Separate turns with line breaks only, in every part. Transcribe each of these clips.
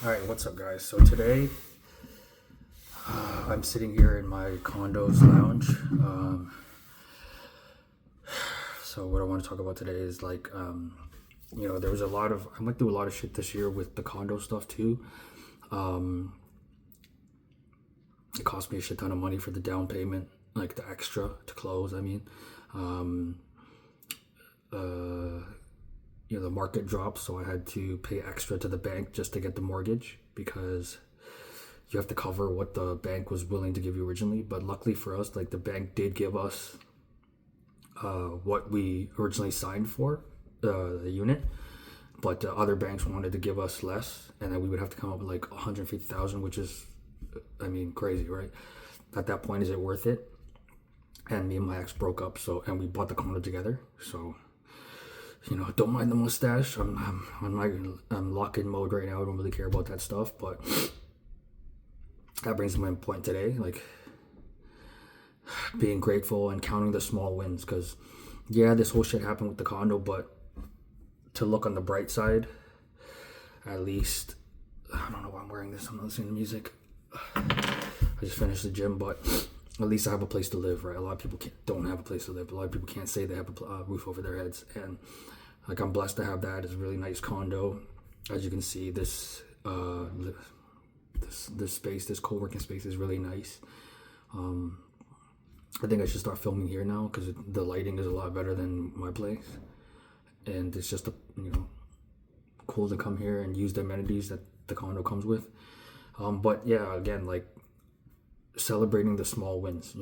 Alright, what's up, guys? So today, I'm sitting here in my condo's lounge. So what I want to talk about today is there was I went through a lot of shit this year with the condo stuff too. It cost me a shit ton of money for the down payment, like the extra to close. The market dropped, so I had to pay extra to the bank just to get the mortgage because you have to cover what the bank was willing to give you originally. But luckily for us, like the bank did give us what we originally signed for, the unit, but other banks wanted to give us less, and then we would have to come up with like 150,000, which is, crazy, right? At that point, is it worth it? And me and my ex broke up, and we bought the condo together, so. Don't mind the mustache. I'm lock-in mode right now. I don't really care about that stuff, but that brings me to my point today, like being grateful and counting the small wins. Because yeah, this whole shit happened with the condo, but to look on the bright side, at least I don't know why I'm wearing this. I'm not listening to music. I just finished the gym, but at least I have a place to live, right? A lot of people don't have a place to live. A lot of people can't say they have a roof over their heads, and like I'm blessed to have that. It's a really nice condo. As you can see, this space, this co-working space is really nice. I think I should start filming here now because the lighting is a lot better than my place, and it's just cool to come here and use the amenities that the condo comes with. But yeah, again, like celebrating the small wins,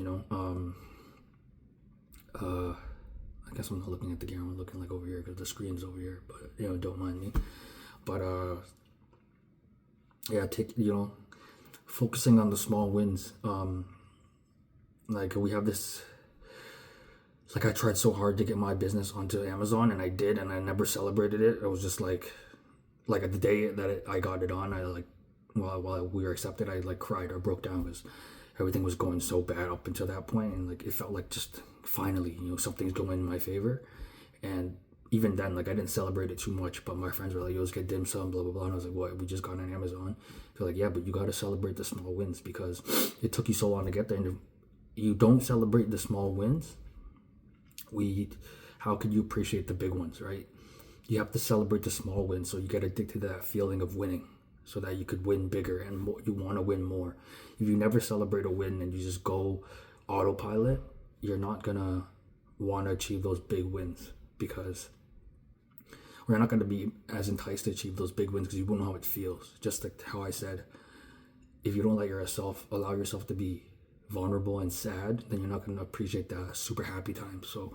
I guess I'm not looking at the camera, I'm looking like over here because the screen's over here, but don't mind me. But yeah, focusing on the small wins. Like we have this, like I tried so hard to get my business onto Amazon, and I did, and I never celebrated it. It was just like at the day that I got it on, while we were accepted, I like cried or broke down because everything was going so bad up until that point, and like it felt like just finally something's going in my favor. And even then, like I didn't celebrate it too much, but my friends were like, yo, let's get dim sum, blah blah blah, and I was like, what, we just got on Amazon? They're like, yeah, but you got to celebrate the small wins because it took you so long to get there, and if you don't celebrate the small wins, how could you appreciate the big ones, right? You have to celebrate the small wins so you get addicted to that feeling of winning, so that you could win bigger and more, you want to win more. If you never celebrate a win and you just go autopilot, you're not gonna want to achieve those big wins because we're not going to be as enticed to achieve those big wins because you won't know how it feels. Just like how I said, if you don't allow yourself to be vulnerable and sad, then you're not going to appreciate the super happy times. So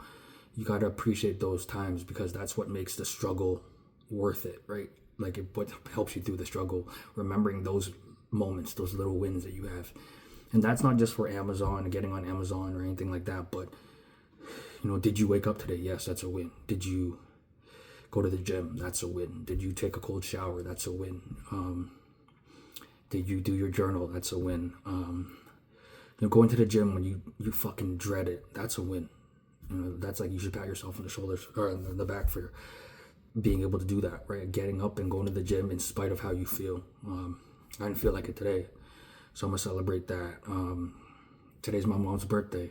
you got to appreciate those times because that's what makes the struggle worth it, right? Like what helps you through the struggle, remembering those moments, those little wins that you have. And that's not just for Amazon and getting on Amazon or anything like that, but did you wake up today? Yes, that's a win. Did you go to the gym? That's a win. Did you take a cold shower? That's a win. Did you do your journal? That's a win. Going to the gym when you fucking dread it, that's a win. That's like you should pat yourself on the shoulders or on the back for being able to do that, right? Getting up and going to the gym in spite of how you feel. I didn't feel like it today, so I'm gonna celebrate that. Today's my mom's birthday.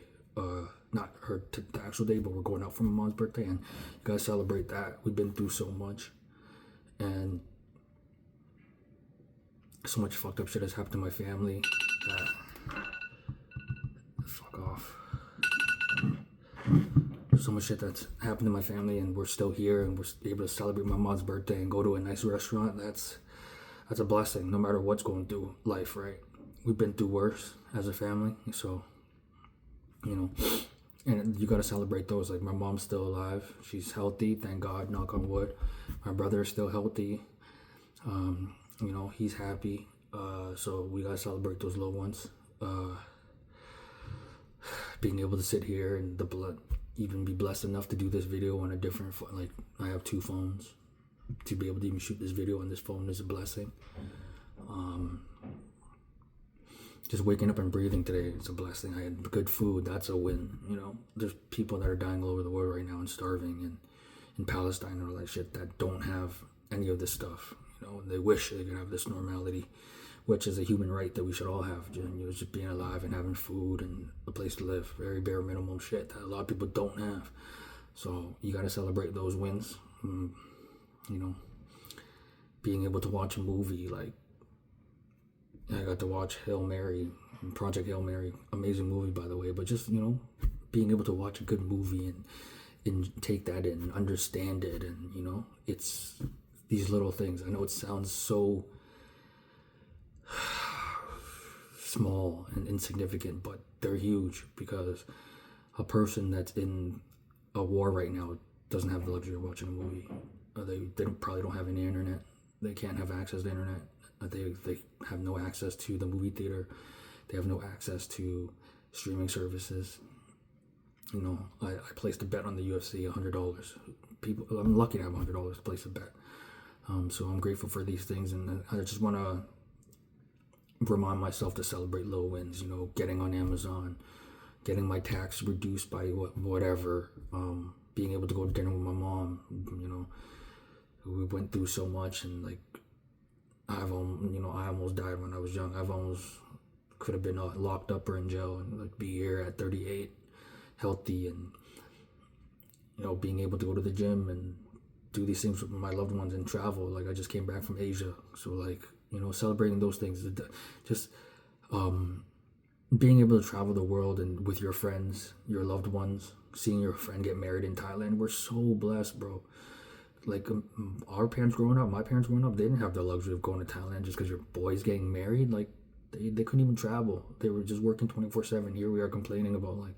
Not the actual day, but we're going out for my mom's birthday, and you gotta celebrate that. We've been through so much, and so much fucked up shit has happened to my family that fuck off. So much shit that's happened to my family, and we're still here, and we're able to celebrate my mom's birthday and go to a nice restaurant. That's a blessing, no matter what's going through life, right? We've been through worse as a family, so and you got to celebrate those. Like my mom's still alive, she's healthy, thank God, knock on wood. My brother is still healthy, he's happy, so we got to celebrate those little ones. Being able to sit here and even be blessed enough to do this video on a different phone. Like I have two phones, to be able to even shoot this video on this phone is a blessing. Just waking up and breathing today is a blessing. I had good food, that's a win. There's people that are dying all over the world right now and starving, and in Palestine and all that shit, that don't have any of this stuff. And they wish they could have this normality, which is a human right that we should all have. Just being alive and having food and a place to live. Very bare minimum shit that a lot of people don't have. So you got to celebrate those wins. Being able to watch a movie, like I got to watch Project Hail Mary, amazing movie by the way, but just, being able to watch a good movie and take that in and understand it, and it's these little things. I know it sounds so small and insignificant, but they're huge, because a person that's in a war right now doesn't have the luxury of watching a movie. They probably don't have any internet. They can't have access to internet. They have no access to the movie theater. They have no access to streaming services. I placed a bet on the UFC, $100. I'm lucky to have $100 to place a bet. So I'm grateful for these things, and I just want to remind myself to celebrate little wins. Getting on Amazon, getting my tax reduced by whatever, being able to go to dinner with my mom. We went through so much, and like I almost died when I was young. Could have been locked up or in jail, and like be here at 38, healthy, and being able to go to the gym and do these things with my loved ones and travel. Like I just came back from Asia, so like celebrating those things, just being able to travel the world and with your friends, your loved ones, seeing your friend get married in Thailand. We're so blessed, bro. Like my parents growing up, they didn't have the luxury of going to Thailand just because your boy's getting married. Like they couldn't even travel. They were just working 24/7. Here we are complaining about like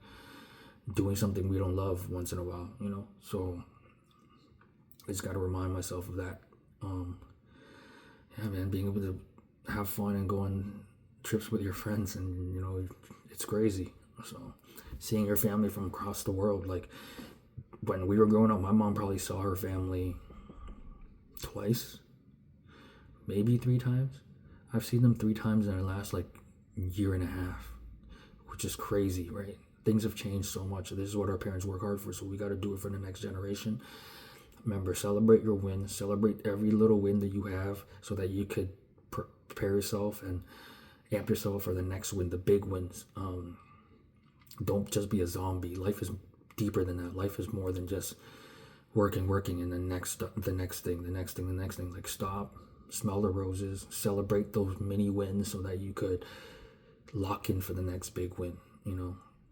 doing something we don't love once in a while, So I just got to remind myself of that. Being able to have fun and go on trips with your friends, and it's crazy. So seeing your family from across the world, like when we were growing up, my mom probably saw her family twice, maybe 3 times. I've seen them 3 times in the last like year and a half, which is crazy, right? Things have changed so much. This is what our parents work hard for, so we got to do it for the next generation. Remember, celebrate your wins. Celebrate every little win that you have, so that you could prepare yourself and amp yourself for the next win, the big wins. Don't just be a zombie. Life is deeper than that. Life is more than just working, and the next thing. Like stop, smell the roses, celebrate those mini wins, so that you could lock in for the next big win.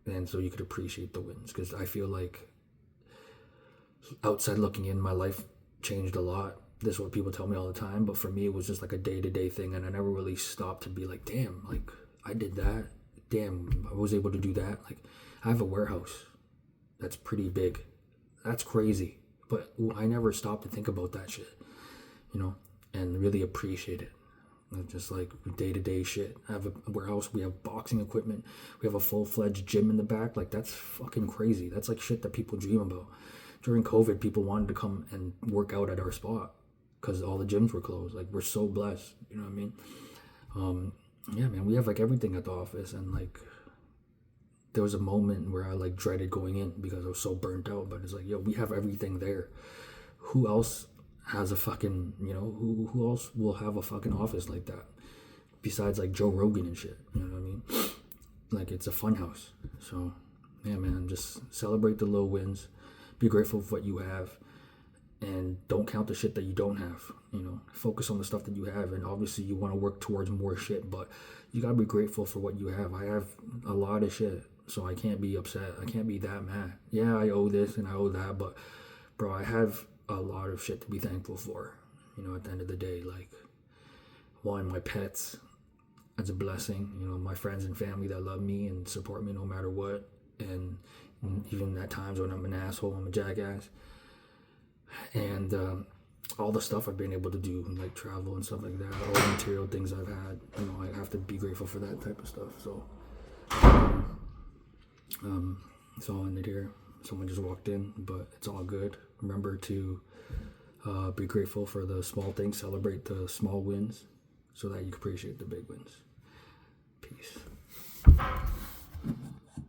And so you could appreciate the wins. Because I feel like outside looking in, my life changed a lot. This is what people tell me all the time, but for me it was just like a day-to-day thing, and I never really stopped to be like, damn, like I did that, damn, I was able to do that. Like I have a warehouse that's pretty big, that's crazy, but I never stopped to think about that shit, and really appreciate it. Just like day-to-day shit. I have a warehouse, we have boxing equipment, we have a full-fledged gym in the back. Like that's fucking crazy. That's like shit that people dream about. During COVID, people wanted to come and work out at our spot because all the gyms were closed. Like we're so blessed, you know what I mean? Yeah, man, we have like everything at the office, and like there was a moment where I like dreaded going in because I was so burnt out, but it's like, yo, we have everything there. Who else has a fucking, who else will have a fucking office like that besides like Joe Rogan and shit, you know what I mean? Like it's a fun house. So yeah, man, just celebrate the little wins, be grateful for what you have, and don't count the shit that you don't have. Focus on the stuff that you have, and obviously you want to work towards more shit, but you gotta be grateful for what you have. I have a lot of shit, so I can't be upset. I can't be that mad. Yeah, I owe this and I owe that, but bro, I have a lot of shit to be thankful for. At the end of the day, like, one, my pets, that's a blessing. My friends and family that love me and support me no matter what, and even at times when I'm an asshole, I'm a jackass. And all the stuff I've been able to do, like travel and stuff like that, all the material things I've had, I have to be grateful for that type of stuff. So it's all ended here. Someone just walked in, but it's all good. Remember to be grateful for the small things, celebrate the small wins, so that you can appreciate the big wins. Peace.